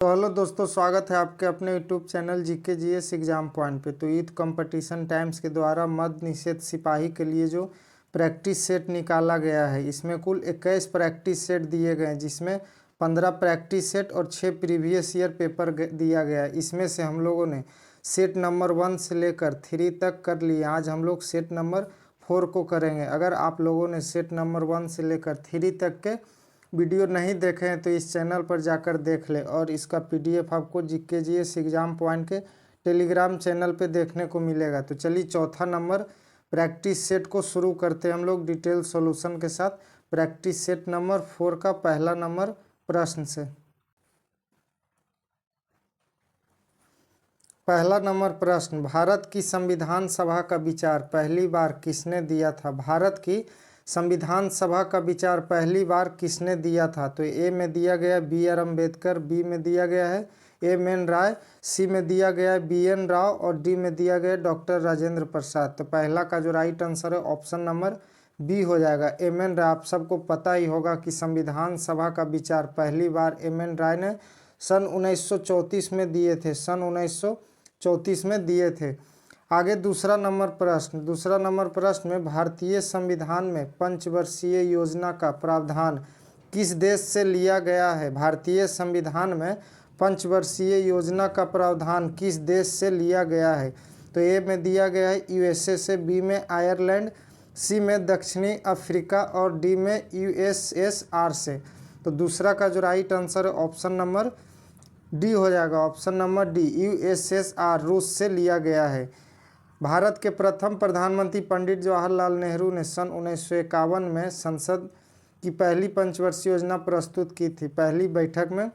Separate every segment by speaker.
Speaker 1: तो हेलो दोस्तों, स्वागत है आपके अपने YouTube channel GK GS exam point पे। तो ईद कंपटीशन टाइम्स के द्वारा मद्य निषेध सिपाही के लिए जो प्रैक्टिस सेट निकाला गया है, इसमें कुल 21 प्रैक्टिस सेट दिए गए हैं, जिसमें 15 प्रैक्टिस सेट और 6 प्रीवियस ईयर पेपर दिया गया है। इसमें से हम लोगों ने सेट नंबर 1 से लेकर 3 तक कर लिए। आज हम लोग सेट नंबर 4 को करेंगे। अगर आप लोगों ने सेट नंबर 1 से लेकर 3 तक के वीडियो नहीं देखे हैं तो इस चैनल पर जाकर देख ले, और इसका पीडीएफ आपको जीके जीएस एग्जाम पॉइंट के टेलीग्राम चैनल पे देखने को मिलेगा। तो चलिए चौथा नंबर प्रैक्टिस सेट को शुरू करते हैं हम लोग डिटेल सॉल्यूशन के साथ। प्रैक्टिस सेट नंबर 4 का पहला नंबर प्रश्न से। पहला नंबर प्रश्न, भारत की संविधान सभा का विचार पहली बार किसने दिया था? भारत की संविधान सभा का विचार पहली बार किसने दिया था? तो ए में दिया गया बी आर अम्बेडकर, बी में दिया गया है एम एन राय, सी में दिया गया है बी एन राव और डी में दिया गया है डॉक्टर राजेंद्र प्रसाद। तो पहला का जो राइट आंसर है ऑप्शन नंबर बी हो जाएगा, एम एन राय। आप सबको पता ही होगा कि संविधान सभा का विचार पहली बार एम एन राय ने सन 1934 में दिए थे, सन 1934 में दिए थे। आगे दूसरा नंबर प्रश्न में भारतीय संविधान में पंचवर्षीय योजना का प्रावधान किस देश से लिया गया है? भारतीय संविधान में पंचवर्षीय योजना का प्रावधान किस देश से लिया गया है? तो ए में दिया गया है यूएसए से, बी में आयरलैंड, सी में दक्षिणी अफ्रीका और डी में यूएसएसआर से। तो दूसरा का जो राइट आंसर है ऑप्शन नंबर डी हो जाएगा, ऑप्शन नंबर डी, यूएसएसआर रूस से लिया गया है। भारत के प्रथम प्रधानमंत्री पंडित जवाहरलाल नेहरू ने सन 1951 में संसद की पहली पंचवर्षीय योजना प्रस्तुत की थी। पहली बैठक में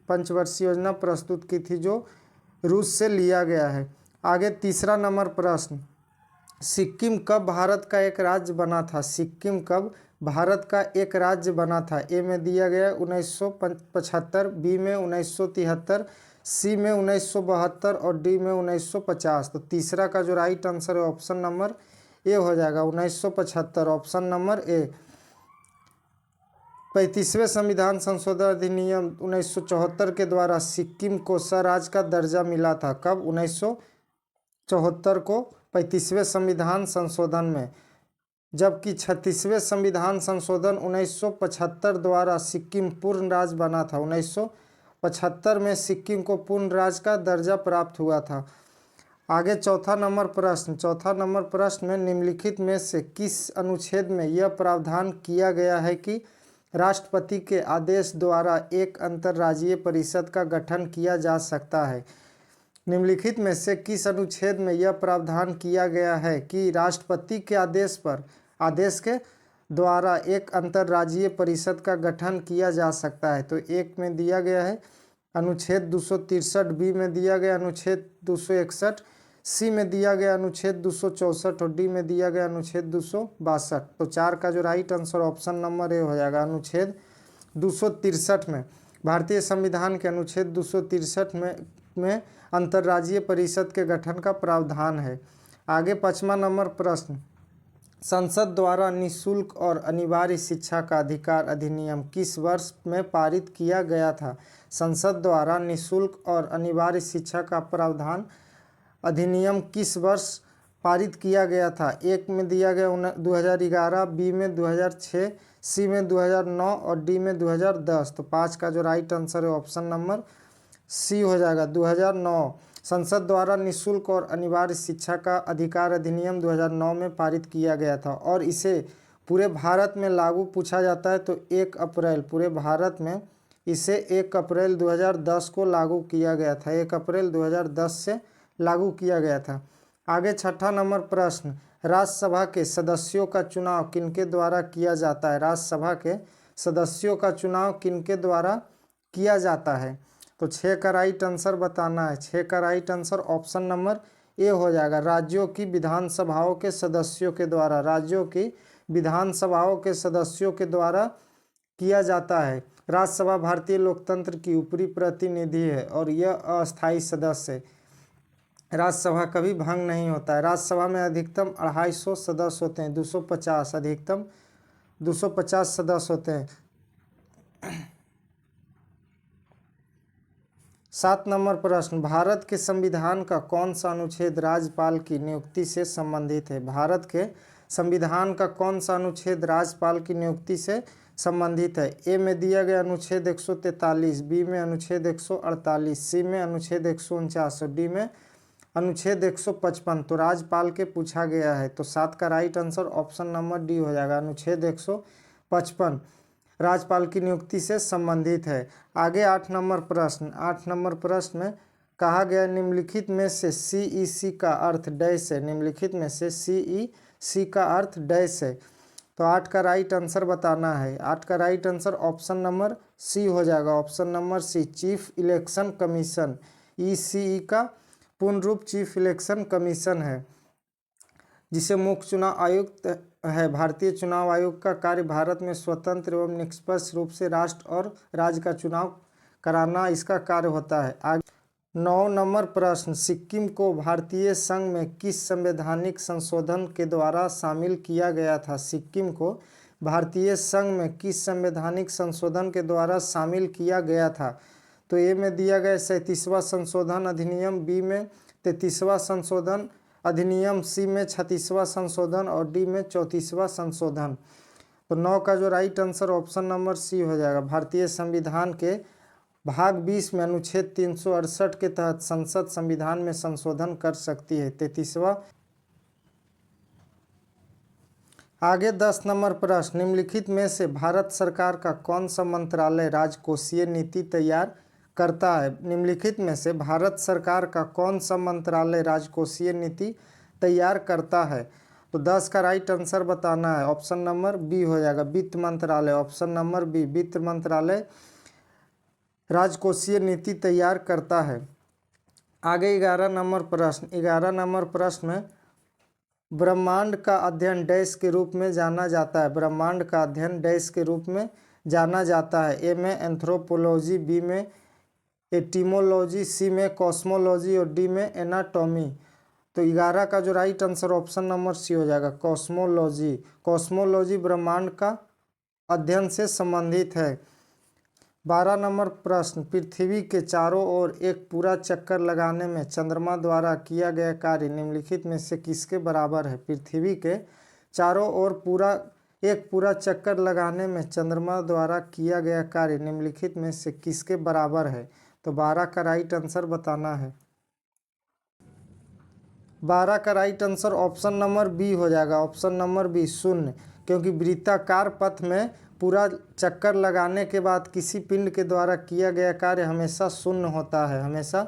Speaker 1: पंचवर्षीय योजना प्रस्तुत की थी जो रूस से लिया गया है। आगे तीसरा नंबर प्रश्न, सिक्किम कब भारत का एक राज्य बना था? सिक्किम कब भारत का एक राज्य बना था? ए में दिया गया 1975, बी में 1973, सी में 1972 और डी में 1950। तो तीसरा का जो राइट आंसर है ऑप्शन नंबर ए हो जाएगा, 1975, ऑप्शन नंबर ए। 35वें संविधान संशोधन अधिनियम 1974 के द्वारा सिक्किम को स्वराज्य का दर्जा मिला था। कब? 1974 को 35वें संविधान संशोधन में, जबकि 36वें संविधान संशोधन 1975 द्वारा सिक्किम पूर्ण राज्य बना था। 1975 में सिक्किम को पूर्ण राज्य का दर्जा प्राप्त हुआ था। आगे चौथा नंबर प्रश्न में निम्नलिखित में से किस अनुच्छेद में यह प्रावधान किया गया है कि राष्ट्रपति के आदेश द्वारा एक अंतर्राज्यीय परिषद का गठन किया जा सकता है? निम्नलिखित में से किस अनुच्छेद में यह प्रावधान किया गया है कि राष्ट्रपति के आदेश के द्वारा एक अंतर्राज्यीय परिषद का गठन किया जा सकता है? तो एक में दिया गया है अनुच्छेद 263, बी में दिया गया अनुच्छेद 261, सी में दिया गया अनुच्छेद 264 और डी में दिया गया अनुच्छेद 262। तो 4 का जो right answer option number A हो जाएगा, अनुच्छेद 263 में, भारतीय संविधान के अनुच्छेद 263 में अंतर्राज्यीय परिषद के गठन का प्रावधान है। आगे 5वां नंबर प्रश्न, संसद द्वारा निःशुल्क और अनिवार्य शिक्षा का अधिकार अधिनियम किस वर्ष में पारित किया गया था? संसद द्वारा निःशुल्क और अनिवार्य शिक्षा का प्रावधान अधिनियम किस वर्ष पारित किया गया था? एक में दिया गया 2011, बी में 2006, सी में 2009 और डी में 2010। तो 5 का जो राइट आंसर है ऑप्शन नंबर सी हो जाएगा, 2009। संसद द्वारा निःशुल्क और अनिवार्य शिक्षा का अधिकार अधिनियम 2009 में पारित किया गया था और इसे पूरे भारत में लागू पूछा जाता है तो 1 अप्रैल, पूरे भारत में इसे 1 अप्रैल 2010 को लागू किया गया था। 1 अप्रैल 2010 से लागू किया गया था। आगे 6ठा नंबर प्रश्न, राज्यसभा के सदस्यों का चुनाव किनके द्वारा किया जाता है? राज्यसभा के सदस्यों का चुनाव किनके द्वारा किया जाता है? तो 6 का राइट आंसर बताना है। 6 का right answer option number A हो जाएगा, राज्यों की विधानसभाओं के सदस्यों के द्वारा, राज्यों की विधानसभाओं के सदस्यों के द्वारा किया जाता है। राज्यसभा भारतीय लोकतंत्र की ऊपरी प्रतिनिधि है और यह अस्थायी सदस्य है। राज्यसभा कभी भंग नहीं होता है। राज्यसभा में अधिकतम 250 सदस्य होते हैं, 250, अधिकतम 250 सदस्य होते हैं। 7 नंबर प्रश्न, भारत के संविधान का कौन सा अनुच्छेद राज्यपाल की नियुक्ति से संबंधित है? भारत के संविधान का कौन सा अनुच्छेद राज्यपाल की नियुक्ति से संबंधित है? ए में दिया गया अनुच्छेद 143, बी में अनुच्छेद 148, सी में अनुच्छेद 149 और डी में अनुच्छेद 155। तो राज्यपाल के पूछा गया है, तो 7 का right answer option number D हो जाएगा, अनुच्छेद 155 राज्यपाल की नियुक्ति से संबंधित है। आगे 8 नंबर प्रश्न, 8 नंबर प्रश्न में कहा गया निम्नलिखित में से सीईसी का अर्थ डैश है? निम्नलिखित में से सीईसी का अर्थ डैश है? तो 8 का राइट आंसर बताना है। 8 का right answer option number C हो जाएगा, option number C, chief election commission. ECI का पूर्ण रूप चीफ इलेक्शन कमीशन है, जिसे मुख्य चुनाव आयुक्त है। भारतीय चुनाव आयोग का कार्य भारत में स्वतंत्र एवं निष्पक्ष रूप से राष्ट्र और राज्य का चुनाव कराना इसका कार्य होता है। आगे 9 नंबर प्रश्न, सिक्किम को भारतीय संघ में किस संवैधानिक संशोधन के द्वारा शामिल किया गया था? सिक्किम को भारतीय संघ में किस संवैधानिक संशोधन के द्वारा शामिल किया गया था? तो ए में दिया गया 37वां संशोधन अधिनियम, बी में 33वां संशोधन अधिनियम, सी में 36वां संशोधन और डी में 34वां संशोधन। तो 9 का जो right answer option number C हो जाएगा। भारतीय संविधान के भाग 20 में अनुच्छेद 368 के तहत संसद संविधान में संशोधन कर सकती है। 33वां। आगे 10 नंबर प्रश्न, निम्नलिखित में से भारत सरकार का कौन सा मंत्रालय राजकोषीय नीति तैयार करता है? निम्नलिखित में से भारत सरकार का कौन सा मंत्रालय राजकोषीय नीति तैयार करता है? तो 10 का राइट आंसर बताना है, ऑप्शन नंबर बी हो जाएगा, वित्त मंत्रालय। ऑप्शन नंबर बी, वित्त मंत्रालय राजकोषीय नीति तैयार करता है। आगे 11 नंबर प्रश्न, 11 नंबर प्रश्न में ब्रह्मांड का अध्ययन डैश के रूप में जाना जाता है? ब्रह्मांड का अध्ययन डैश के रूप में जाना जाता है? ए में एंथ्रोपोलॉजी, बी में एटिमोलॉजी, सी में कॉस्मोलॉजी और डी में एनाटॉमी। तो 11 का जो right answer option number C हो जाएगा, कॉस्मोलॉजी। कॉस्मोलॉजी ब्रह्मांड का अध्ययन से संबंधित है। 12 नंबर प्रश्न, पृथ्वी के चारों ओर एक पूरा चक्कर लगाने में चंद्रमा द्वारा किया गया कार्य निम्नलिखित में से किसके बराबर है? पृथ्वी के चारों ओर एक पूरा चक्कर लगाने में चंद्रमा द्वारा किया गया कार्य निम्नलिखित में से किसके बराबर है? तो 12 का राइट आंसर बताना है। 12 का right answer option number B हो जाएगा, ऑप्शन नंबर बी, शून्य। क्योंकि वृत्ताकार पथ में पूरा चक्कर लगाने के बाद किसी पिंड के द्वारा किया गया कार्य हमेशा शून्य होता है, हमेशा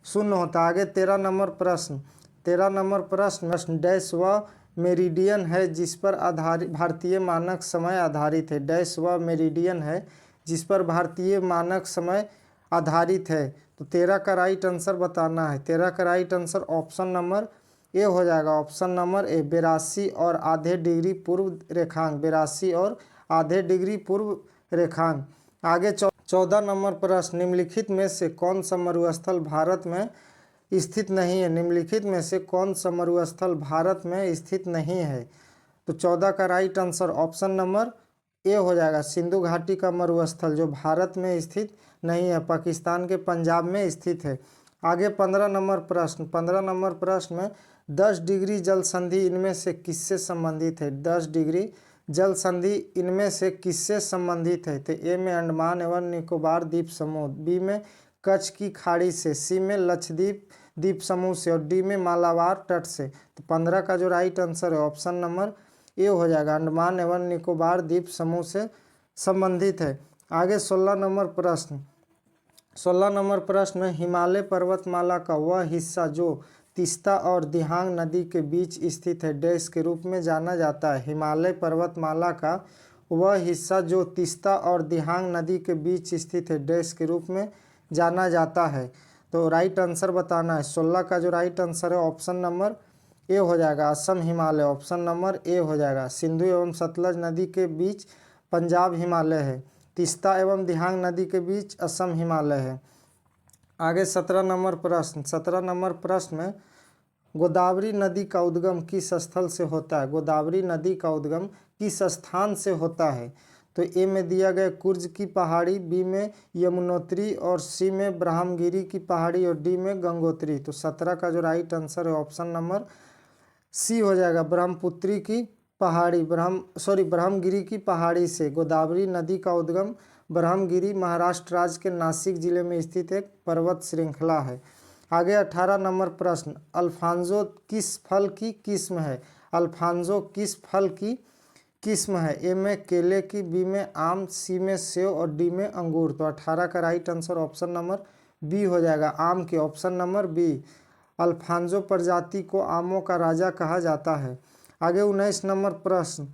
Speaker 1: शून्य होता है। आगे 13 नंबर प्रश्न, 13 नंबर प्रश्न, डैश व मेरिडियन है जिस पर आधारित भारतीय मानक समय आधारित है? डैश व मेरिडियन है जिस पर भारतीय मानक समय आधारित है? तो 13 का राइट आंसर बताना है। 13 का right answer option number A हो जाएगा, ऑप्शन नंबर ए, 82 और आधे डिग्री पूर्व रेखांक, 82 और आधे डिग्री पूर्व रेखांक। आगे 14 नंबर प्रश्न, निम्नलिखित में से कौन सा मरुस्थल भारत में स्थित नहीं है? निम्नलिखित में से कौन सा मरुस्थल भारत में स्थित नहीं है? तो 14 का right answer option number A हो जाएगा, सिंधु घाटी का मरुस्थल जो भारत में स्थित नहीं है, पाकिस्तान के पंजाब में स्थित है। आगे 15 नंबर प्रश्न, 15 नंबर प्रश्न में 10 डिग्री जल संधि इनमें से किससे संबंधित है? 10 डिग्री जल संधि इनमें से किससे संबंधित है? तो ए में अंडमान एवं निकोबार द्वीप समूह, बी में कच्छ की खाड़ी से, सी में लक्षद्वीप द्वीप समूह से और डी में मालाबार तट से। तो 15 का जो राइट आंसर है ऑप्शन नंबर ए हो जाएगा, अंडमान एवं निकोबार द्वीप समूह से संबंधित है। आगे 16 नंबर प्रश्न, 16 नंबर प्रश्न में हिमालय पर्वतमाला का वह हिस्सा जो तीस्ता और दिहांग नदी के बीच स्थित है डैश के रूप में जाना जाता है? हिमालय पर्वतमाला का वह हिस्सा जो तीस्ता और दिहांग नदी के बीच स्थित है डैश के रूप में जाना जाता है? तो राइट आंसर बताना है। 16 का जो राइट आंसर है ऑप्शन नंबर ए हो जाएगा, Assam Himalaya. Option number A हो जाएगा, सिंधु एवं सतलज नदी के बीच पंजाब हिमालय है, तीस्ता एवं दिहांग नदी के बीच असम हिमालय है। आगे 17 नंबर प्रश्न, 17 नंबर प्रश्न में गोदावरी नदी का उद्गम किस स्थल से होता है? गोदावरी नदी का उद्गम किस स्थान से होता है? तो ए में दिया गया कुर्ज की पहाड़ी, बी में यमुनोत्री और सी में ब्रह्मगिरी की पहाड़ी और डी में गंगोत्री। तो 17 का जो राइट आंसर है ऑप्शन नंबर सी हो जाएगा, ब्रह्मपुत्री की पहाड़ी, ब्रह्मगिरी की पहाड़ी से। गोदावरी नदी का उद्गम ब्रह्मगिरी महाराष्ट्र राज्य के नासिक जिले में स्थित एक पर्वत श्रृंखला है। आगे 18 नंबर प्रश्न, अल्फांजो किस फल की किस्म है? अल्फांजो किस फल की किस्म है? ए में केले की, बी में आम, सी में सेव और डी में अंगूर। तो 18 का right answer option number B हो जाएगा, आम के, ऑप्शन नंबर बी। अल्फांजो प्रजाति को आमों का राजा कहा जाता है। आगे 19 नंबर प्रश्न,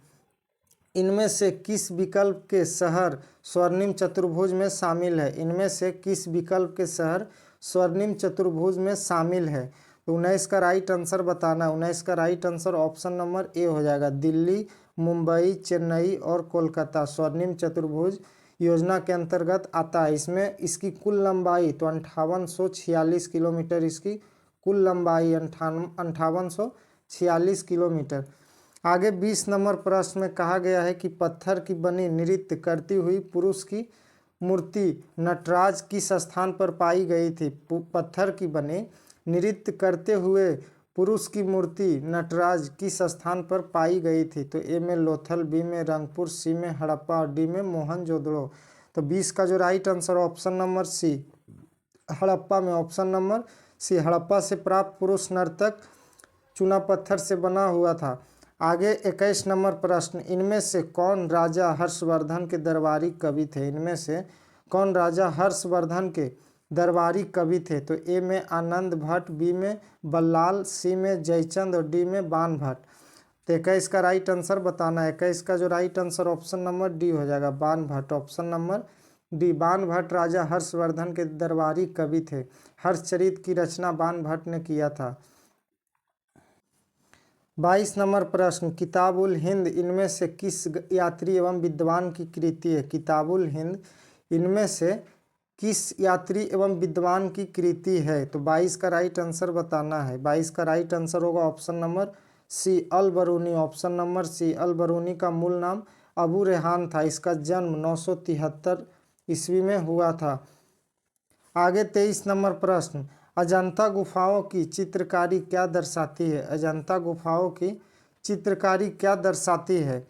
Speaker 1: इनमें से किस विकल्प के शहर स्वर्णिम चतुर्भुज में शामिल है? इनमें से किस विकल्प के शहर स्वर्णिम चतुर्भुज में शामिल है? तो 19 का राइट आंसर बताना है। 19 का right answer option number A हो जाएगा, दिल्ली, मुंबई, चेन्नई और कोलकाता स्वर्णिम चतुर्भुज योजना के अंतर्गत आता है। इसमें इसकी कुल लंबाई तो 5846 किलोमीटर, इसकी कुल लंबाई 5846 किलोमीटर। आगे 20 नंबर प्रश्न में कहा गया है कि पत्थर की बनी नृत्य करती हुई पुरुष की मूर्ति नटराज किस स्थान पर पाई गई थी? पत्थर की बनी नृत्य करते हुए पुरुष की मूर्ति नटराज किस स्थान पर पाई गई थी? तो ए में लोथल, बी में रंगपुर, सी में हड़प्पा और डी में मोहनजोदड़ो। तो 20 का जो right answer option number C, Harappa में, ऑप्शन नंबर सी, हड़प्पा से प्राप्त पुरुष नर्तक चूना पत्थर से बना हुआ था। आगे 21 नंबर प्रश्न, इनमें से कौन राजा हर्षवर्धन के दरबारी कवि थे? इनमें से कौन राजा हर्षवर्धन के दरबारी कवि थे? तो ए में आनंद भट्ट, बी में बल्लाल, सी में जयचंद और डी में बाण भट्ट। तो 21 का राइट आंसर बताना है। 21 का जो right answer option number D हो जाएगा, बाण भट्ट, ऑप्शन नंबर डी। बाण भट्ट राजा हर्षवर्धन के दरबारी कवि थे। हर्षचरित की रचना बाण भट्ट ने किया था। 22 नंबर प्रश्न, किताबुल हिंद इनमें से किस यात्री एवं विद्वान की कृति है? किताबुल हिंद इनमें से किस यात्री एवं विद्वान की कृति है? तो 22 का राइट आंसर बताना है। 22 का राइट आंसर होगा ऑप्शन नंबर सी, अल बरूनी, ऑप्शन नंबर सी। अल बरूनी का मूल नाम अबू रेहान था। इसका जन्म 973 ईस्वी में हुआ था। आगे 23 नंबर प्रश्न, अजंता गुफाओं की चित्रकारी क्या दर्शाती है? अजंता गुफाओं की चित्रकारी क्या दर्शाती है?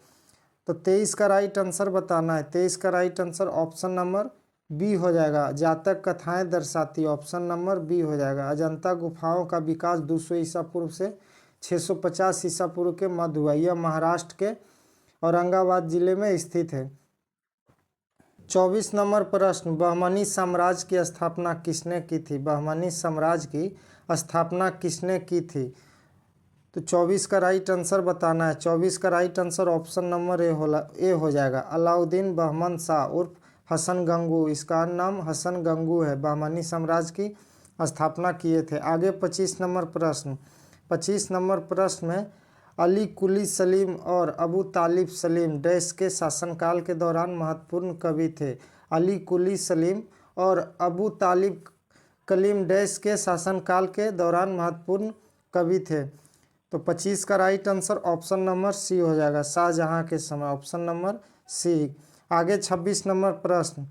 Speaker 1: तो 23 का राइट आंसर बताना है। 23 का right answer option number B हो जाएगा, जातक कथाएं दर्शाती, ऑप्शन नंबर बी हो जाएगा। अजंता गुफाओं का विकास 200 ईसा पूर्व से 650 ईसा पूर्व के मध्य हुआ। यह महाराष्ट्र के औरंगाबाद जिले में स्थित है। 24 नंबर प्रश्न, बहमनी साम्राज्य की स्थापना किसने की थी? बहमनी साम्राज्य की स्थापना किसने की थी? तो 24 का राइट आंसर बताना है। 24 का right answer option number A हो जाएगा, अलाउद्दीन बहमन शाह उर्फ हसन गंगू। इसका नाम हसन गंगू है। बहमनी साम्राज्य की स्थापना किए थे। आगे 25 नंबर प्रश्न, 25 नंबर प्रश्न में अली कुली सलीम और अबू तालिब सलीम डैश के शासनकाल के दौरान महत्वपूर्ण कवि थे। अली कुली सलीम और अबू तालिब कलीम डैश के शासनकाल के दौरान महत्वपूर्ण कवि थे। तो 25 का right answer option number C हो जाएगा, शाहजहां के समय, ऑप्शन नंबर सी। आगे 26 नंबर प्रश्न,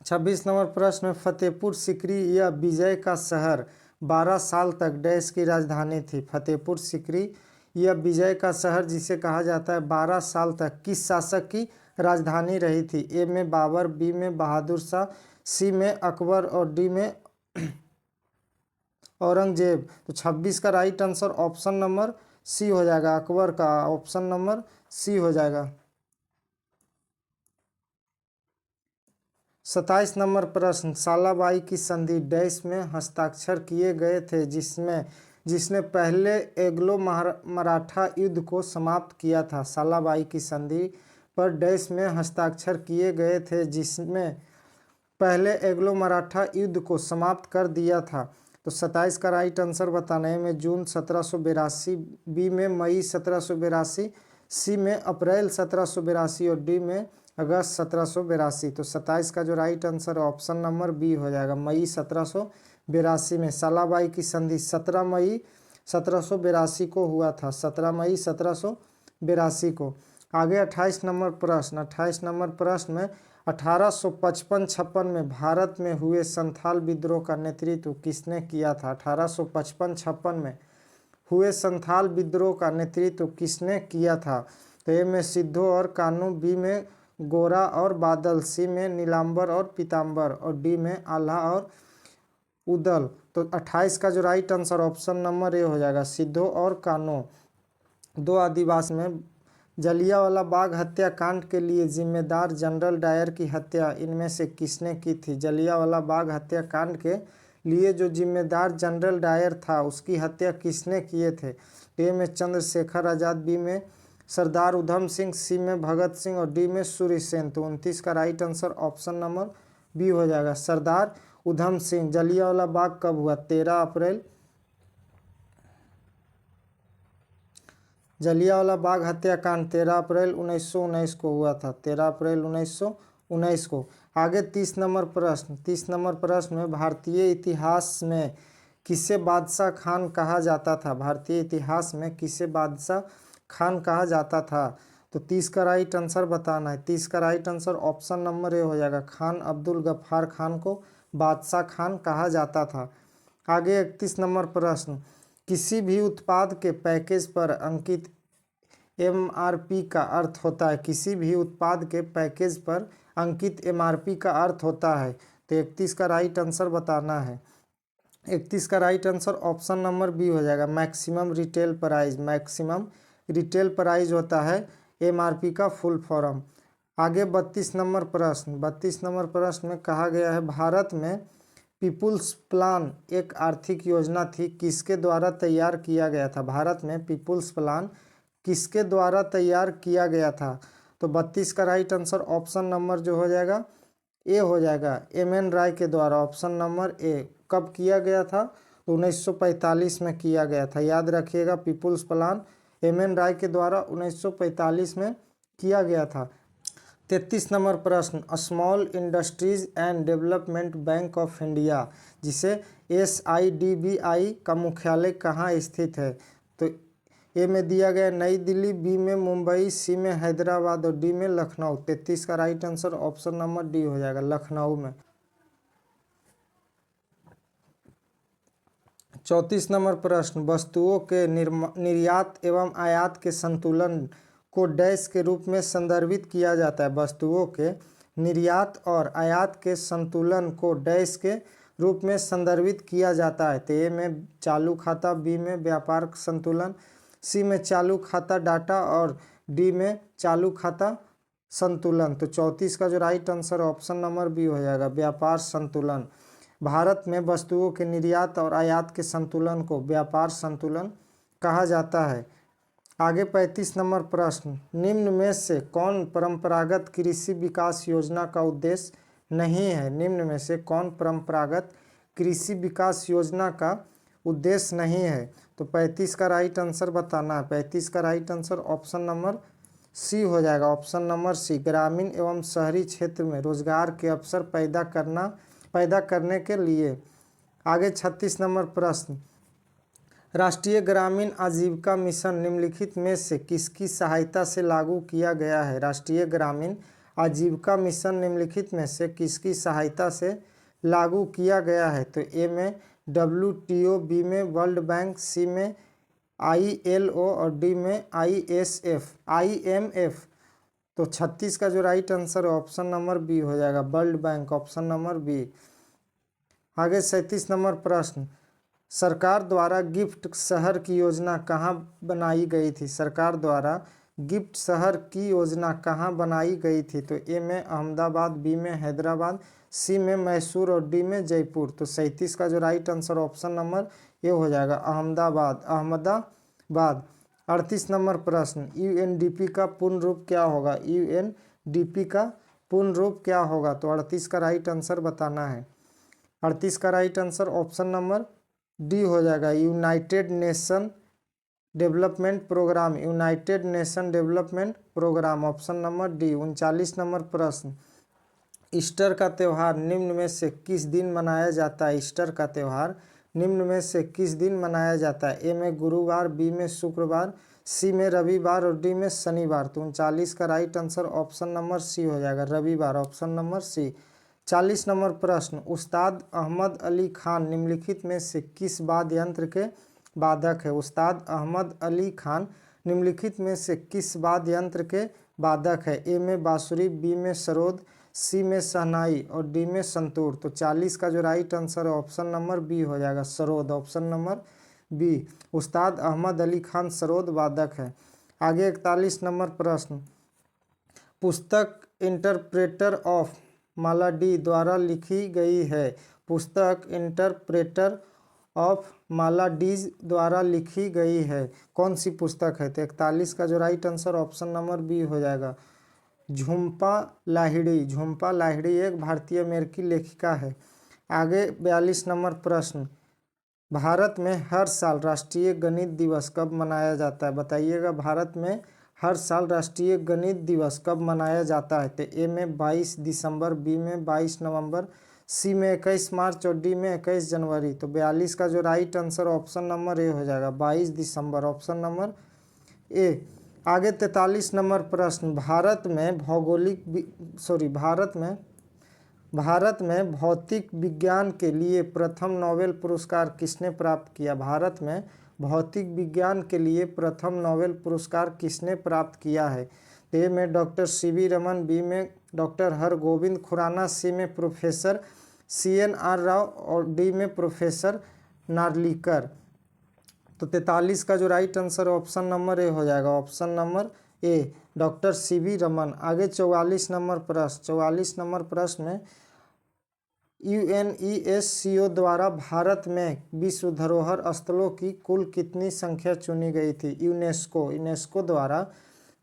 Speaker 1: 26 नंबर प्रश्न में फतेहपुर सीकरी यह विजय का शहर 12 साल तक डैश की राजधानी थी। फतेहपुर सीकरी यह विजय का शहर जिसे कहा जाता है 12 साल तक किस शासक की राजधानी रही थी? ए में बाबर, बी में बहादुर शाह, सी में अकबर और डी में औरंगजेब। तो 26 का right answer option number C हो जाएगा, अकबर का, ऑप्शन नंबर सी हो जाएगा। 27 नंबर प्रश्न, सालाबाई की संधि डैश में हस्ताक्षर किए गए थे जिसने पहले एग्लो मराठा युद्ध को समाप्त किया था। सालाबाई की संधि पर डैश में हस्ताक्षर किए गए थे जिसमें पहले एग्लो मराठा युद्ध को समाप्त कर दिया था। तो 27 का राइट आंसर बताने में जून 1782, बी में मई 1782, सी में अप्रैल 1782 और डी में अगस्त 1782। तो 27 का जो राइट आंसर है ऑप्शन नंबर बी हो जाएगा, मई 1782 में। सालाबाई की संधि 17 मई 1782 को हुआ था, 17 मई 1782 को। आगे 28 नंबर प्रश्न। 28 नंबर प्रश्न में 1855-56 में भारत में हुए संथाल विद्रोह का नेतृत्व किसने किया था? 1855-56 में हुए संथाल विद्रोह का नेतृत्व किसने किया था? तो ए में सिद्धू और कानू, बी में गोरा और बादल, सी में नीलांबर और पीताम्बर और डी में आल्हा और उदल। तो 28 का जो right answer option number A हो जाएगा, सिद्धू और कानू। दो आदिवासी में जलियांवाला बाग हत्याकांड के लिए जिम्मेदार जनरल डायर की हत्या इनमें से किसने की थी? जलियांवाला बाग हत्याकांड के लिए जो जिम्मेदार जनरल डायर था उसकी हत्या किसने किए थे? ए में चंद्रशेखर आज़ाद, बी में सरदार उधम सिंह, सी में भगत सिंह और डी में सूर्य सेन। तो 29 का right answer option number B हो जाएगा, सरदार उधम सिंह। जलियांवाला बाग कब हुआ? 13 अप्रैल। जलियांवाला बाग हत्याकांड 13 अप्रैल 1919 को हुआ था, 13 अप्रैल 1919 को। आगे 30 नंबर प्रश्न। 30 नंबर प्रश्न में भारतीय इतिहास में किसे बादशाह खान कहा जाता था? भारतीय इतिहास में किसे बादशाह खान कहा जाता था? तो 30 का राइट आंसर बताना है। 30 का right answer option number A हो जाएगा, खान अब्दुल गफ्फार खान को बादशाह खान कहा जाता था। आगे 31 नंबर प्रश्न। किसी भी उत्पाद के पैकेज पर अंकित एमआरपी का अर्थ होता है? किसी भी उत्पाद के पैकेज पर अंकित एमआरपी का अर्थ होता है? तो 31 का राइट आंसर बताना है। 31 का right answer option number B हो जाएगा, maximum retail price. Maximum retail price होता है एमआरपी का फुल फॉर्म। आगे 32 नंबर प्रश्न। 32 नंबर प्रश्न में कहा गया है भारत में पीपुल्स प्लान एक आर्थिक योजना थी, किसके द्वारा तैयार किया गया था? भारत में पीपुल्स प्लान किसके द्वारा तैयार किया गया था? तो 32 का राइट आंसर ऑप्शन नंबर जो हो जाएगा ए हो जाएगा, एम.एन. राय के द्वारा। ऑप्शन नंबर ए। कब किया गया था? तो 1945 में किया गया था। याद रखिएगा, पीपुल्स प्लान एम.एन. राय के द्वारा 1945 में किया गया था। 33 नंबर प्रश्न। Small industries and development bank of India, जिसे SIDBI का मुख्यालय कहाँ स्थित है? तो ए में दिया गया नई दिल्ली, बी में मुंबई, सी में हैदराबाद और डी में लखनऊ। 33 का right answer option number D हो जाएगा, लखनऊ में। 34 नंबर प्रश्न। वस्तुओं के निर्यात एवं आयात के संतुलन को डैश के रूप में संदर्भित किया जाता है? वस्तुओं के निर्यात और आयात के संतुलन को डैश के रूप में संदर्भित किया जाता है? तो ए में चालू खाता, बी में व्यापार संतुलन, सी में चालू खाता डाटा और डी में चालू खाता संतुलन। तो 34 का जो right answer option number B हो जाएगा, व्यापार संतुलन। भारत में वस्तुओं के निर्यात और आयात के संतुलन को व्यापार संतुलन कहा जाता है। आगे 35 नंबर प्रश्न। निम्न में से कौन परंपरागत कृषि विकास योजना का उद्देश्य नहीं है? निम्न में से कौन परंपरागत कृषि विकास योजना का उद्देश्य नहीं है? तो 35 का राइट आंसर बताना है। 35 का right answer option number C हो जाएगा, ऑप्शन नंबर सी। ग्रामीण एवं शहरी क्षेत्र में रोजगार के अवसर पैदा करने के लिए। आगे 36 नंबर प्रश्न। राष्ट्रीय ग्रामीण आजीविका मिशन निम्नलिखित में से किसकी सहायता से लागू किया गया है? राष्ट्रीय ग्रामीण आजीविका मिशन निम्नलिखित में से किसकी सहायता से लागू किया गया है? तो ए में WTO, बी में वर्ल्ड बैंक, सी में ILO और डी में IMF। तो 36 का जो राइट आंसर है ऑप्शन नंबर बी हो जाएगा, world bank. Option number B. आगे 37 नंबर प्रश्न। सरकार द्वारा गिफ्ट शहर की योजना कहाँ बनाई गई थी? सरकार द्वारा गिफ्ट शहर की योजना कहाँ बनाई गई थी? तो ए में अहमदाबाद, बी में हैदराबाद, सी में मैसूर और डी में जयपुर। तो 37 का जो right answer option number A हो जाएगा, अहमदाबाद। 38 नंबर प्रश्न। UNDP का पूर्ण रूप क्या होगा? UNDP का पूर्ण रूप क्या होगा? तो 38 का राइट आंसर बताना है। 38 का right answer option number D हो जाएगा, united nation development program. United nation development program, option number D. 39 number प्रश्न। ईस्टर का त्यौहार निम्न में से किस दिन मनाया जाता है? ईस्टर का त्यौहार निम्न में से किस दिन मनाया जाता है? ए में गुरुवार, बी में शुक्रवार, सी में रविवार और डी में शनिवार। तो 39 का right answer option number C हो जाएगा, रविवार, ऑप्शन नंबर सी। 40 नंबर प्रश्न, उस्ताद अहमद अली खान निम्नलिखित में से किस वाद्य यंत्र के वादक है? उस्ताद अहमद अली खान निम्नलिखित में से किस वाद्य यंत्र के वादक है? ए में बांसुरी, बी में सरोद, सी में शहनाई और डी में संतूर। तो 40 का जो राइट आंसर है ऑप्शन नंबर बी हो जाएगा, सरोद, ऑप्शन नंबर बी। उस्ताद अहमद अली खान सरोद वादक है। आगे 41 नंबर प्रश्न, पुस्तक इंटरप्रेटर ऑफ मालाडी द्वारा लिखी गई है। पुस्तक इंटरप्रेटर ऑफ मालाडीज द्वारा लिखी गई है, कौन सी पुस्तक है? तो 41 का जो right answer option number B हो जाएगा, झुम्पा लाहिड़ी। झुम्पा लाहिड़ी एक भारतीय अमेरिकी लेखिका है। आगे 42 नंबर प्रश्न, भारत में हर साल राष्ट्रीय गणित दिवस कब मनाया जाता है? बताइएगा, भारत में हर साल राष्ट्रीय गणित दिवस कब मनाया जाता है? तो ए में 22 दिसंबर, बी में 22 नवंबर, सी में 21 मार्च और डी में 21 जनवरी। तो 42 का जो right answer option number A हो जाएगा, 22 दिसंबर, ऑप्शन नंबर ए। आगे 43 नंबर प्रश्न, भारत में भौतिक विज्ञान के लिए प्रथम नोबेल पुरस्कार किसने प्राप्त किया? भारत में भौतिक विज्ञान के लिए प्रथम नोबेल पुरस्कार किसने प्राप्त किया है? ए में डॉक्टर सीवी रमन, बी में डॉक्टर हरगोविंद खुराना, सी में प्रोफेसर CNR राव और डी में प्रोफेसर नार्लिकर। तो 43 का जो right answer option number A हो जाएगा, ऑप्शन नंबर ए, डॉक्टर सीवी रमन। आगे 44 नंबर प्रश्न, 44 नंबर प्रश्न में UNESCO द्वारा भारत में विश्व धरोहर स्थलों की कुल कितनी संख्या चुनी गई थी? यूनेस्को द्वारा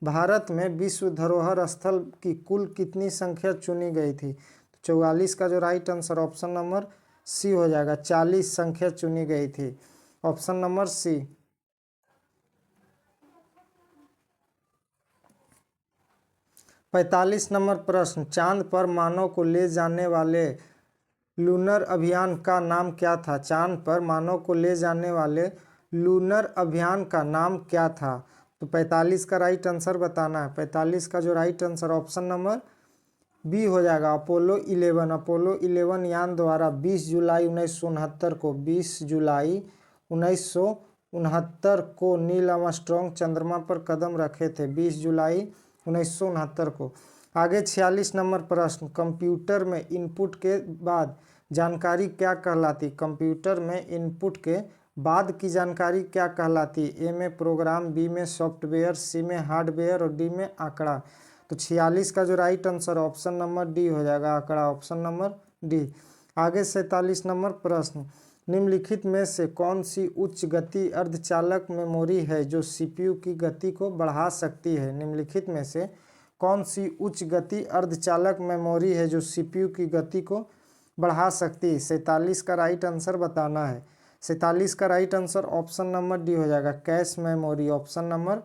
Speaker 1: भारत में विश्व धरोहर स्थल की कुल कितनी संख्या चुनी गई थी? 44 का जो right answer option number C हो जाएगा, 40 संख्या चुनी गई थी, ऑप्शन नंबर सी। 45 नंबर प्रश्न, चांद पर मानव को ले जाने वाले लूनर अभियान का नाम क्या था? चांद पर मानव को ले जाने वाले लूनर अभियान का नाम क्या था? तो 45 का राइट आंसर बताना है। 45 का जो right answer option number B हो जाएगा, अपोलो 11। अपोलो 11 यान द्वारा 20 जुलाई 1969 को 20 जुलाई 1969 को नील आर्मस्ट्रांग चंद्रमा पर कदम रखे थे, 20 जुलाई 1969 को। आगे 46 नंबर प्रश्न, कंप्यूटर में इनपुट के बाद जानकारी क्या कहलाती? कंप्यूटर में इनपुट के बाद की जानकारी क्या कहलाती? ए में प्रोग्राम, बी में सॉफ्टवेयर, सी में हार्डवेयर और डी में आंकड़ा। तो 46 का जो right answer option number D हो जाएगा, आंकड़ा, ऑप्शन नंबर डी। आगे 47 नंबर प्रश्न, निम्नलिखित में से कौन सी उच्च गति अर्धचालक मेमोरी है जो CPU की गति को बढ़ा सकती है? निम्नलिखित में से कौन सी उच्च गति अर्धचालक मेमोरी है जो CPU की गति को बढ़ा सकती है? 47 का राइट आंसर बताना है। 47 का right answer option number D हो जाएगा, cache memory, option number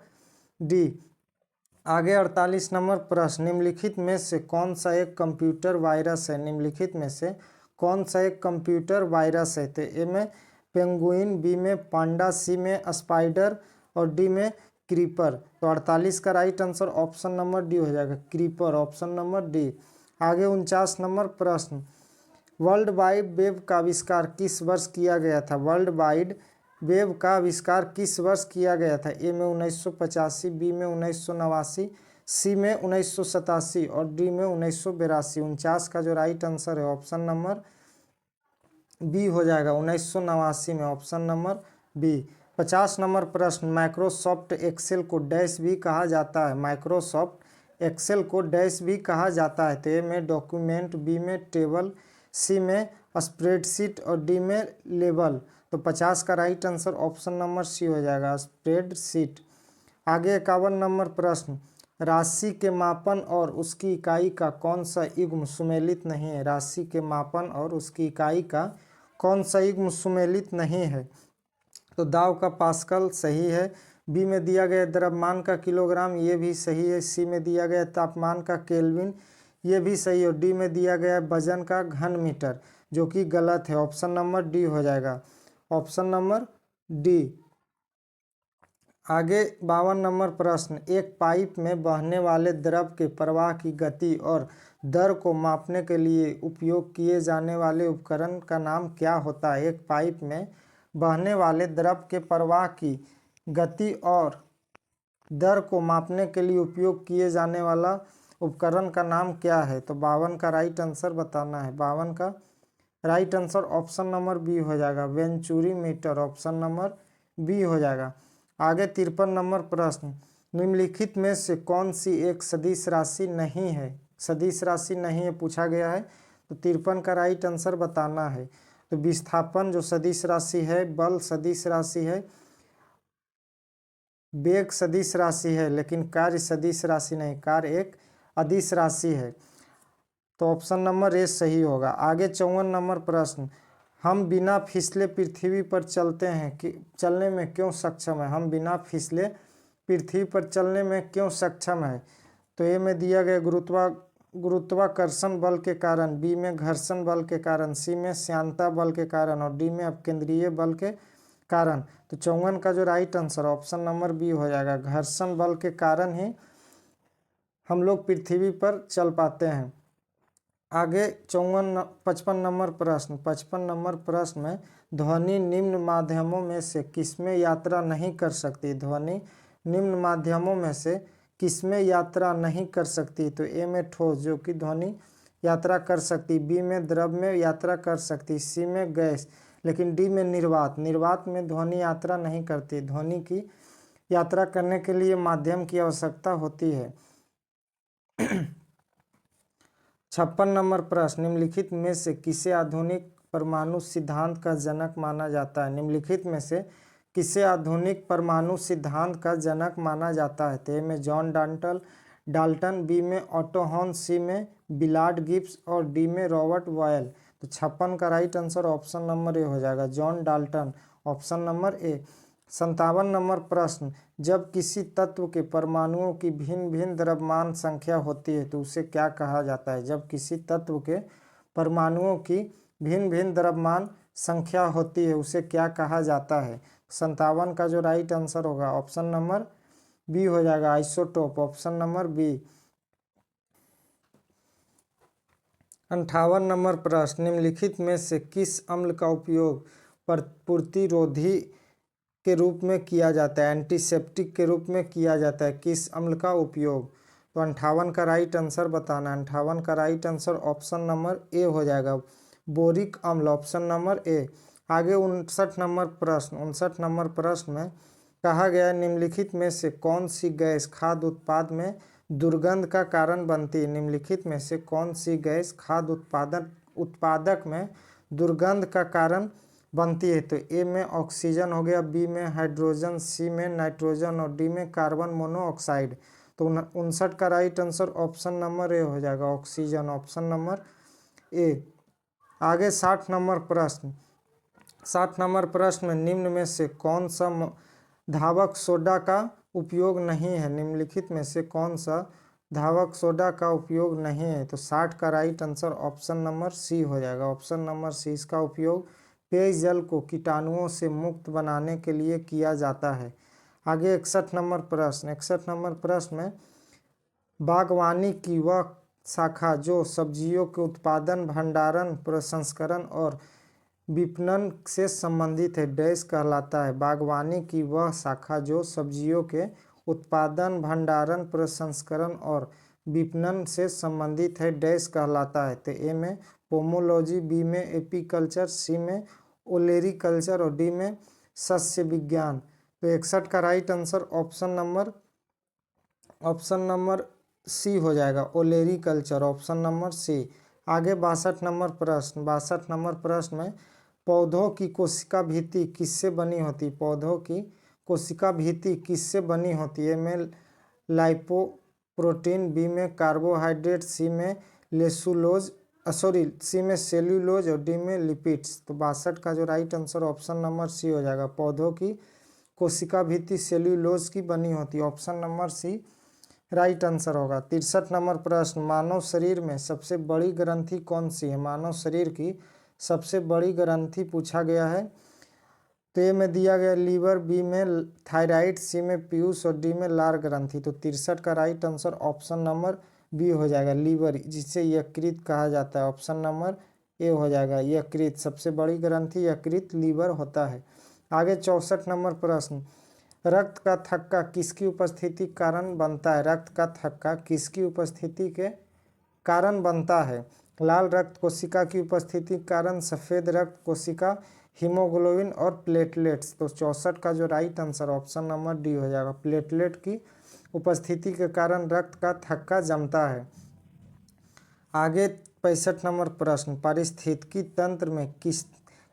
Speaker 1: D. आगे 48 नंबर प्रश्न, निम्नलिखित में से कौन सा एक कंप्यूटर वायरस है? निम्नलिखित में से कौन सा एक कंप्यूटर वायरस है? तो ए में पेंगुइन, बी में पांडा, सी में स्पाइडर और डी में क्रीपर। तो 48 का right answer option number D हो जाएगा, क्रीपर, ऑप्शन नंबर डी। आगे 49 नंबर प्रश्न, वर्ल्ड वाइड वेब का आविष्कार किस वर्ष किया गया था? वर्ल्ड वाइड वेब का आविष्कार किस वर्ष किया गया था? ए में 1985, बी में 1989, सी में 1987 और डी में 1982। 49 का जो राइट आंसर है ऑप्शन नंबर बी हो जाएगा, 1989 में, ऑप्शन नंबर बी। 50 नंबर प्रश्न, माइक्रोसॉफ्ट एक्सेल को डैश भी कहा जाता है? माइक्रोसॉफ्ट एक्सेल को डैश भी कहा जाता है? तो ए में डॉक्यूमेंट, बी में टेबल, सी में स्प्रेडशीट और डी में लेबल। तो 50 का right answer option number C हो जाएगा, स्प्रेडशीट। आगे 51 नंबर प्रश्न, राशि के मापन और उसकी इकाई का कौन सा युग्म सुमेलित नहीं है? राशि के मापन और उसकी इकाई का कौन सा युग्म सुमेलित नहीं है? तो दाव का पास्कल सही है, बी में दिया गया द्रव्यमान का किलोग्राम, ये भी सही है, सी में दिया गया तापमान का केल्विन, ये भी सही है, और डी में दिया गया वजन का घन मीटर, जो कि गलत है, ऑप्शन नंबर डी हो जाएगा, ऑप्शन नंबर डी। आगे 52 नंबर प्रश्न, एक पाइप में बहने वाले द्रव के प्रवाह की गति और दर को मापने के लिए उपयोग किए जाने वाले उपकरण का नाम क्या होता है? एक पाइप में बहने वाले द्रव के प्रवाह की गति और दर को मापने के लिए उपयोग किए जाने वाला उपकरण का नाम क्या है? तो 52 का राइट आंसर बताना है। 52 का right answer option number B हो जाएगा, venturi meter, option number B हो जाएगा। आगे 53 नंबर प्रश्न, निम्नलिखित में से कौन सी एक सदिश राशि नहीं है? सदिश राशि नहीं है पूछा गया है, तो 53 का राइट आंसर बताना है। तो विस्थापन जो सदिश राशि है, बल सदिश राशि है, वेग सदिश राशि है, लेकिन कार्य सदिश राशि नहीं, कार्य एक अदिश राशि है। तो ऑप्शन नंबर ए सही होगा। आगे 54 नंबर प्रश्न, हम बिना फिसले पृथ्वी पर चलते हैं कि चलने में क्यों सक्षम है? हम बिना फिसले पृथ्वी पर चलने में क्यों सक्षम है? तो ए में दिया गया गुरुत्वाकर्षण बल के कारण, बी में घर्षण बल के कारण, सी में श्यानता बल के कारण और डी में अपकेंद्रीय बल के कारण। तो 54 का जो right answer option number B हो जाएगा, घर्षण बल के कारण ही हम लोग पृथ्वी पर चल पाते हैं। आगे 55 नंबर प्रश्न, 55 नंबर प्रश्न में ध्वनि निम्न माध्यमों में से किसमें यात्रा नहीं कर सकती? ध्वनि निम्न माध्यमों में से किसमें यात्रा नहीं कर सकती? तो ए में ठोस जो कि ध्वनि यात्रा कर सकती, बी में द्रव में यात्रा कर सकती, सी में गैस, लेकिन डी में निर्वात, निर्वात में ध्वनि यात्रा नहीं करती। ध्वनि की यात्रा करने के लिए माध्यम की आवश्यकता होती है। 56 नंबर प्रश्न, निम्नलिखित में से किसे आधुनिक परमाणु सिद्धांत का जनक माना जाता है? निम्नलिखित में से किसे आधुनिक परमाणु सिद्धांत का जनक माना जाता है? तो ए में जॉन डाल्टन, बी में ऑटो हॉर्न, सी में बिलार्ड गिब्स और डी में रॉबर्ट बॉयल। तो 56 का right answer option number A हो जाएगा, जॉन डाल्टन, ऑप्शन नंबर ए। 57 नंबर प्रश्न, जब किसी तत्व के परमाणुओं की भिन्न भिन्न द्रव्यमान संख्या होती है तो उसे क्या कहा जाता है? जब किसी तत्व के परमाणुओं की भिन्न भिन्न द्रव्यमान संख्या होती है उसे क्या कहा जाता है? 57 का जो राइट आंसर होगा ऑप्शन नंबर बी हो जाएगा, isotope, option number B. 58 number प्रश्न, निम्नलिखित में से किस अम्ल का उपयोग प्रतिरोधी के रूप में किया जाता है? एंटीसेप्टिक के रूप में किया जाता है, किस अम्ल का उपयोग? तो 58 का राइट आंसर बताना है। 58 का right answer option number A हो जाएगा, बोरिक अम्ल, ऑप्शन नंबर ए। आगे 59 नंबर प्रश्न, 59 नंबर प्रश्न में कहा गया निम्नलिखित में से कौन सी गैस खाद्य उत्पाद में दुर्गंध का कारण बनती है? निम्नलिखित में से कौन सी गैस खाद्य उत्पादक में दुर्गंध का कारण बनती है? तो ए में ऑक्सीजन हो गया, बी में हाइड्रोजन, सी में नाइट्रोजन और डी में कार्बन मोनोऑक्साइड। तो 59 का right answer option number A हो जाएगा, ऑक्सीजन, ऑप्शन नंबर ए। आगे 60 नंबर प्रश्न, 60 नंबर प्रश्न में निम्न में से कौन सा धावक सोडा का उपयोग नहीं है? निम्नलिखित में से कौन सा धावक सोडा का उपयोग नहीं है? तो 60 का right answer option number C हो जाएगा, ऑप्शन नंबर सी। इसका उपयोग पेयजल को कीटाणुओं से मुक्त बनाने के लिए किया जाता है। आगे 61 नंबर प्रश्न, 61 नंबर प्रश्न में बागवानी की वह शाखा जो सब्जियों के उत्पादन, भंडारण, प्रसंस्करण और विपणन से संबंधित है, डैश कहलाता है? बागवानी की वह शाखा जो सब्जियों के उत्पादन, भंडारण, प्रसंस्करण और विपणन से संबंधित है, डैश कहलाता है? तो ए में पोमोलॉजी, बी में एपीकल्चर, सी में ओलेरीकल्चर और डी में सस्य विज्ञान। तो 61 का right answer option number C हो जाएगा, ओलेरीकल्चर, ऑप्शन नंबर सी। आगे 62 नंबर प्रश्न, 62 नंबर प्रश्न में पौधों की कोशिका भित्ति किससे बनी होती? पौधों की कोशिका भित्ति किससे बनी होती है? में लाइपोप्रोटीन, बी में कार्बोहाइड्रेट, सी में सी में सेल्यूलोज और डी में लिपिड्स। तो 62 का जो right answer option number C हो जाएगा, पौधों की कोशिका भित्ति सेल्यूलोज की बनी होती है, option number C right answer होगा। 63 नंबर प्रश्न, मानव शरीर में सबसे बड़ी ग्रंथि कौन सी है? मानव शरीर की सबसे बड़ी ग्रंथि पूछा गया है। तो ए में दिया गया लीवर, बी में थायराइड, सी में पीयूष और डी में लार ग्रंथि। तो 63 का right answer option number B हो जाएगा, लीवर, जिसे यकृत कहा जाता है। ऑप्शन नंबर ए हो जाएगा, यकृत। सबसे बड़ी ग्रंथि यकृत लीवर होता है। आगे 64 नंबर प्रश्न, रक्त का थक्का किसकी उपस्थिति के कारण बनता है? रक्त का थक्का किसकी उपस्थिति के कारण बनता है? लाल रक्त कोशिका की उपस्थिति के कारण, सफ़ेद रक्त कोशिका, हीमोग्लोबिन और प्लेटलेट्स। तो 64 का जो right answer option number D हो जाएगा, प्लेटलेट की उपस्थिति के कारण रक्त का थक्का जमता है। आगे 65 नंबर प्रश्न, पारिस्थितिकी तंत्र में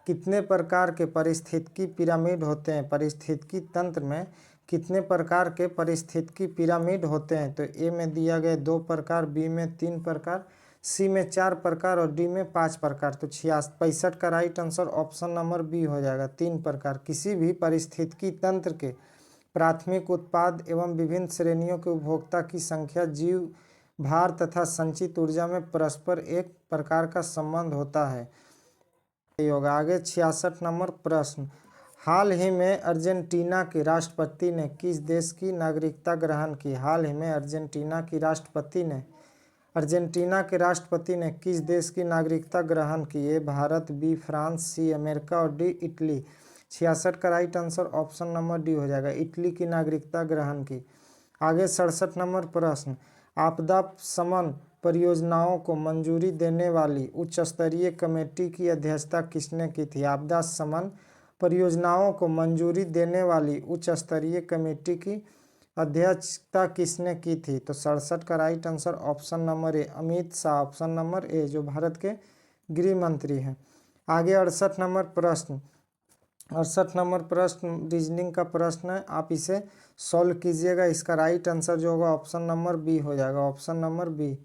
Speaker 1: कितने प्रकार के पारिस्थितिकी पिरामिड होते हैं? पारिस्थितिकी तंत्र में कितने प्रकार के पारिस्थितिकी पिरामिड होते हैं? तो ए में दिया गया 2 प्रकार, बी में 3 प्रकार, सी में 4 प्रकार और डी में 5 प्रकार। तो 65 का right answer option number B हो जाएगा, 3 प्रकार। किसी भी पारिस्थितिकी तंत्र के प्राथमिक उत्पाद एवं विभिन्न श्रेणियों के उपभोक्ता की संख्या, जीव भार तथा संचित ऊर्जा में परस्पर एक प्रकार का संबंध होता है। होगा। आगे 66 नंबर प्रश्न, हाल ही में अर्जेंटीना के राष्ट्रपति ने किस देश की नागरिकता ग्रहण की? हाल ही में अर्जेंटीना के राष्ट्रपति ने किस देश की नागरिकता ग्रहण की? A Bharat, B France, C America और डी इटली। 66 का right answer option number D हो जाएगा, इटली की नागरिकता ग्रहण की। आगे 67 नंबर प्रश्न, आपदा शमन परियोजनाओं को मंजूरी देने वाली उच्च स्तरीय कमेटी की अध्यक्षता किसने की थी? आपदा शमन परियोजनाओं को मंजूरी देने वाली उच्च स्तरीय कमेटी की अध्यक्षता किसने की थी? तो 67 का राइट आंसर ऑप्शन नंबर ए, अमित शाह। ऑप्शन नंबर ए, जो भारत के गृह मंत्री हैं। आगे 68 नंबर प्रश्न, 68 नंबर प्रश्न रीजनिंग का प्रश्न है, आप इसे सॉल्व कीजिएगा। इसका राइट आंसर जो होगा ऑप्शन नंबर बी हो जाएगा, ऑप्शन नंबर बी।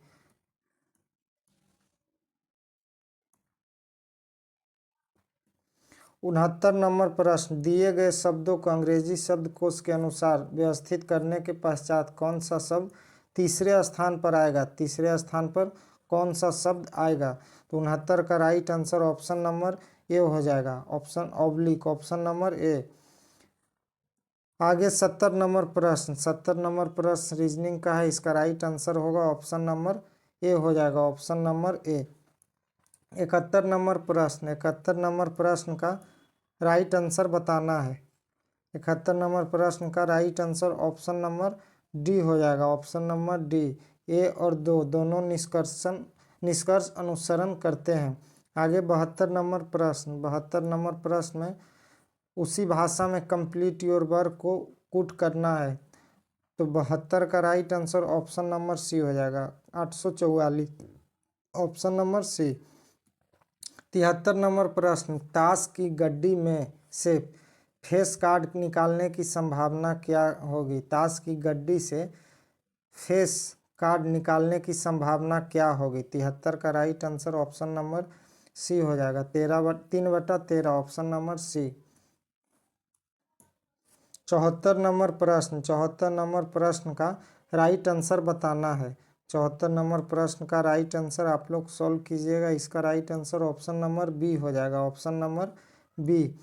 Speaker 1: 69 नंबर प्रश्न, दिए गए शब्दों को अंग्रेजी शब्दकोश के अनुसार व्यवस्थित करने के पश्चात कौन सा शब्द तीसरे स्थान पर आएगा? तीसरे स्थान पर कौन सा शब्द आएगा? तो 69 का right answer option number A हो जाएगा, ऑप्शन ऑब्लिक, ऑप्शन नंबर ए। आगे 70 नंबर प्रश्न, 70 नंबर प्रश्न रीजनिंग का है। इसका राइट आंसर होगा ऑप्शन नंबर ए हो जाएगा, ऑप्शन नंबर ए। 71 नंबर प्रश्न, 71 नंबर प्रश्न का राइट आंसर बताना है। 71 नंबर प्रश्न का right answer option number D हो जाएगा, ऑप्शन नंबर डी। ए और दो दोनों निष्कर्ष अनुसरण करते हैं। आगे 72 नंबर प्रश्न, 72 नंबर प्रश्न में उसी भाषा में कंप्लीट योर वर्क को पुट करना है। तो 72 का right answer option number C हो जाएगा, 844, ऑप्शन नंबर सी। 73 नंबर प्रश्न, ताश की गड्डी में से फेस कार्ड निकालने की संभावना क्या होगी? ताश की गड्डी से फेस कार्ड निकालने की संभावना क्या होगी? 73 का right answer option number C हो जाएगा, 3/13, ऑप्शन नंबर सी। 74 नंबर प्रश्न, 74 नंबर प्रश्न का राइट आंसर बताना है। 74 नंबर प्रश्न का राइट आंसर आप लोग सॉल्व कीजिएगा। इसका right answer option number B हो जाएगा, ऑप्शन नंबर बी।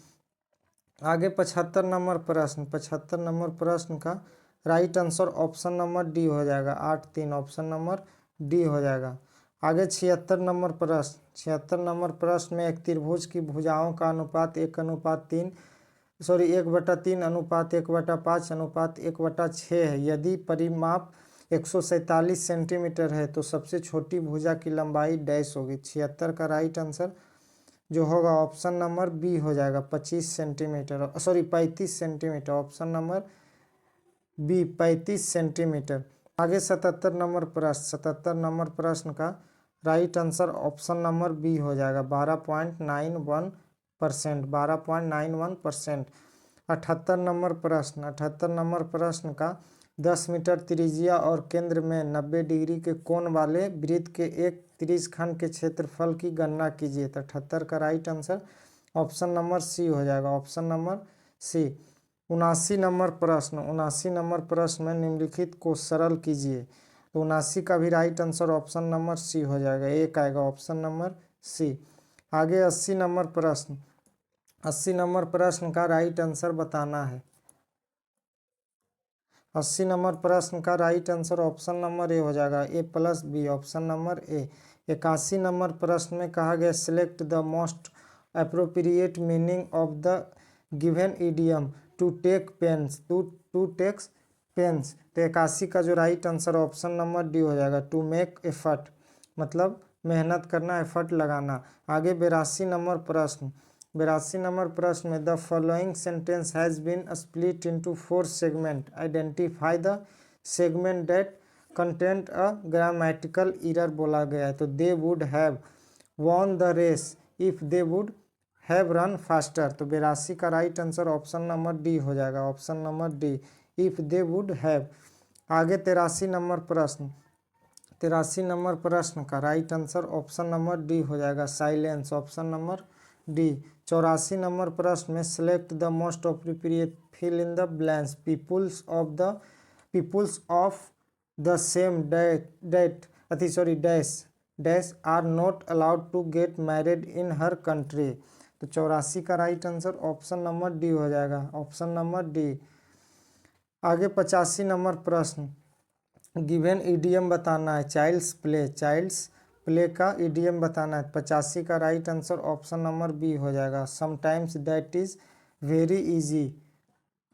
Speaker 1: आगे 75 नंबर प्रश्न, 75 नंबर प्रश्न का right answer option number D हो जाएगा, 8-3, ऑप्शन नंबर डी हो जाएगा। आगे 76 नंबर प्रश्न, 76 नंबर प्रश्न में एक त्रिभुज की भुजाओं का अनुपात 1/3 अनुपात 1/5 अनुपात 1/6 है। यदि परिमाप 147 सेंटीमीटर है तो सबसे छोटी भुजा की लंबाई डैश होगी। 76 का राइट आंसर जो होगा ऑप्शन नंबर बी हो जाएगा, 35 centimetre, option number B, 35 centimetre. आगे 77 नंबर प्रश्न, 77 नंबर प्रश्न का right answer option number B हो जाएगा, 12.91%, 12.91%। 78 नंबर प्रश्न, 78 नंबर प्रश्न का 10 मीटर त्रिज्या और केंद्र में 90 डिग्री के कोण वाले वृत्त के एक त्रिज्यखंड के क्षेत्रफल की गणना कीजिए। तो 78 का right answer option number C हो जाएगा, ऑप्शन नंबर सी। 79 नंबर प्रश्न, 79 नंबर प्रश्न में निम्नलिखित को सरल कीजिए। तो 79 का भी right answer option number C हो जाएगा, एक आएगा, ऑप्शन नंबर सी। आगे 80 नंबर प्रश्न, 80 नंबर प्रश्न का राइट आंसर बताना है। 80 नंबर प्रश्न का right answer option number A हो जाएगा, A+B, ऑप्शन नंबर ए। 81 नंबर प्रश्न में कहा गया select the most appropriate meaning of the given idiom to take pains, to takes pains. तो 81 का जो right answer option number D हो जाएगा, टू मेक एफर्ट, मतलब मेहनत करना, एफर्ट लगाना। आगे 82 नंबर प्रश्न, 82 नंबर प्रश्न में the following sentence has been split into 4 segment, identify the segment that content a grammatical error बोला गया है। तो they would have won the race if they would have run faster. तो 82 का right answer option number D हो जाएगा, option number D, if they would have. आगे 83 number प्रश्न, 83 नंबर प्रश्न का right answer option number D हो जाएगा, silence, option number D. 84 number प्रश्न में select the most appropriate, fill in the blanks, peoples of the same date dash are not allowed to get married in her country. तो 84 का right answer option number D हो जाएगा, option number D. आगे 85 number प्रश्न, given idiom बताना है, child's play का idiom बताना है। 85 का right answer option number B हो जाएगा, sometimes that is very easy.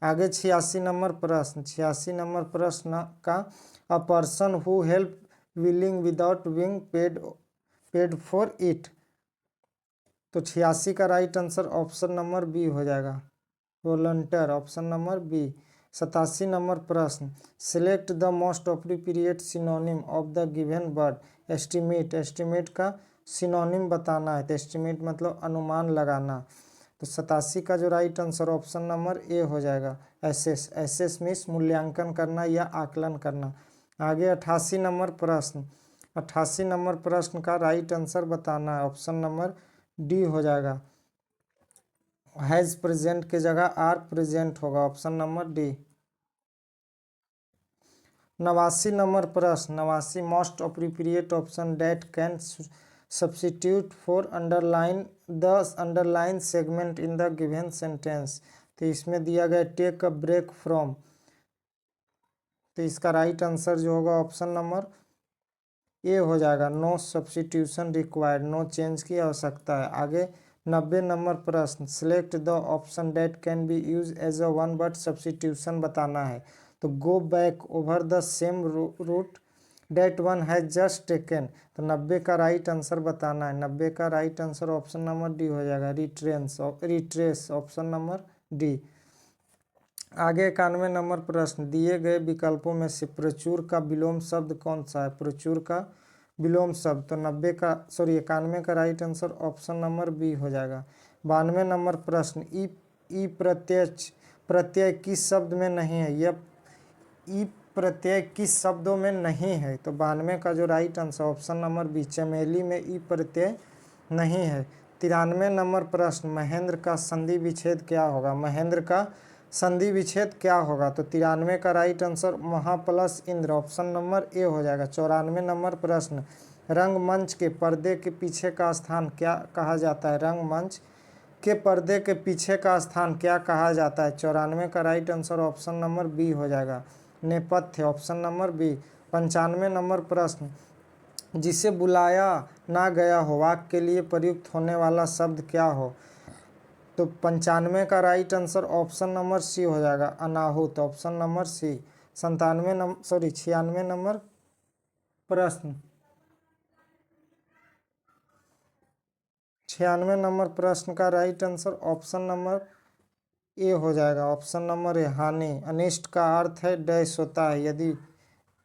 Speaker 1: आगे 86 नंबर प्रश्न, 86 नंबर प्रश्न का a person who help willing without being paid for it. तो 86 का right answer option number B हो जाएगा, वॉलंटियर, ऑप्शन नंबर बी। 87 नंबर प्रश्न, select the most appropriate synonym of the given word, estimate का सिनोनिम बताना है। तो एस्टिमेट मतलब अनुमान लगाना। तो 87 का जो right answer option number A हो जाएगा, एसेस मीन्स मूल्यांकन करना या आकलन करना। आगे 88 नंबर प्रश्न, 88 नंबर प्रश्न का राइट आंसर बताना है, ऑप्शन नंबर डी हो जाएगा, हैज प्रेजेंट के जगह आर प्रेजेंट होगा, ऑप्शन नंबर डी। 89 नंबर प्रश्न, 89 most appropriate option that can substitute for underline segment in the given sentence. तो इसमें दिया गया टेक अ ब्रेक फ्रॉम। तो इसका राइट आंसर जो होगा ऑप्शन नंबर ए हो जाएगा, no substitution required, no change की आवश्यकता है। आगे 90 नंबर प्रश्न, select the option that can be use as a one word substitution बताना है। तो go back over the same route that one has just taken. तो 90 का राइट आंसर बताना है, 90 का right answer option number D हो जाएगा, रिट्रेस, ऑप्शन नंबर डी। आगे 91 नंबर प्रश्न, दिए गए विकल्पों में से प्रचुर का विलोम शब्द कौन सा है, प्रचुर का विलोम शब्द। तो 91 का right answer option number B हो जाएगा। 92 नंबर प्रश्न, ई प्रत्यय किस शब्द में नहीं है, यह ई प्रत्यय किस शब्दों में नहीं है। तो 92 का जो right answer option number B, चमेली में ई प्रत्यय नहीं है। 93 नंबर प्रश्न, महेंद्र का संधि विच्छेद क्या होगा, महेंद्र का संधि विच्छेद क्या होगा। तो 93 का राइट आंसर महा plus Indra, option number A हो जाएगा। 94 नंबर प्रश्न, रंगमंच के पर्दे के पीछे का स्थान क्या कहा जाता है, रंगमंच के पर्दे के पीछे का स्थान क्या कहा जाता है। 94 का right answer option number B हो जाएगा, नेपथ्य, ऑप्शन नंबर बी। 95 नंबर प्रश्न, जिसे बुलाया ना गया हो वाक्य के लिए प्रयुक्त होने वाला शब्द क्या हो। तो 95 का right answer option number C हो जाएगा, अनाहुत, ऑप्शन नंबर सी। 96 नंबर प्रश्न, 96 नंबर प्रश्न का right answer option number A हो जाएगा, ऑप्शन नंबर ए, हानि। अनिष्ट का अर्थ है डैश होता है यदि,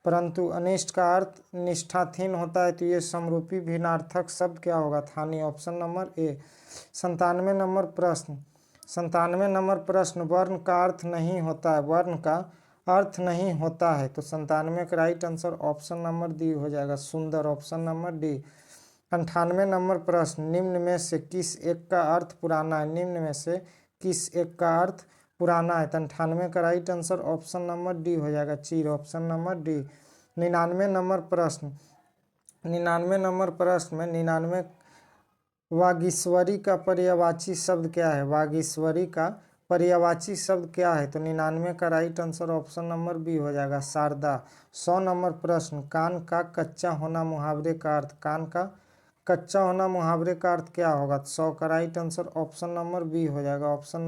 Speaker 1: परंतु अनिष्ट का अर्थ निष्ठाहीन होता है, तो ये समरूपी भिन्नार्थक शब्द क्या होगा, हानि, ऑप्शन नंबर ए। 97 नंबर प्रश्न, 97 नंबर प्रश्न, वर्ण का अर्थ नहीं होता है, वर्ण का अर्थ नहीं होता है। तो 97 का right answer option number D हो जाएगा, सुंदर, ऑप्शन नंबर डी। 98 नंबर प्रश्न, निम्न में से किस एक का अर्थ पुराना है, निम्न में से किस एक का अर्थ पुराना है। तो 98 का right answer option number D हो जाएगा, चीर, ऑप्शन नंबर डी। 99 नंबर प्रश्न, 99 नंबर प्रश्न में 99 वागीश्वरी का पर्यायवाची शब्द क्या है? वागीश्वरी का पर्यायवाची शब्द क्या है? तो 99 का right answer option number B हो जाएगा, शारदा। 100 नंबर प्रश्न, कान का कच्चा होना मुहावरे का अर्थ। कान का कच्चा होना मुहावरे का अर्थ क्या होगा? 100 का right answer option number B हो जाएगा, ऑप्शन नंबर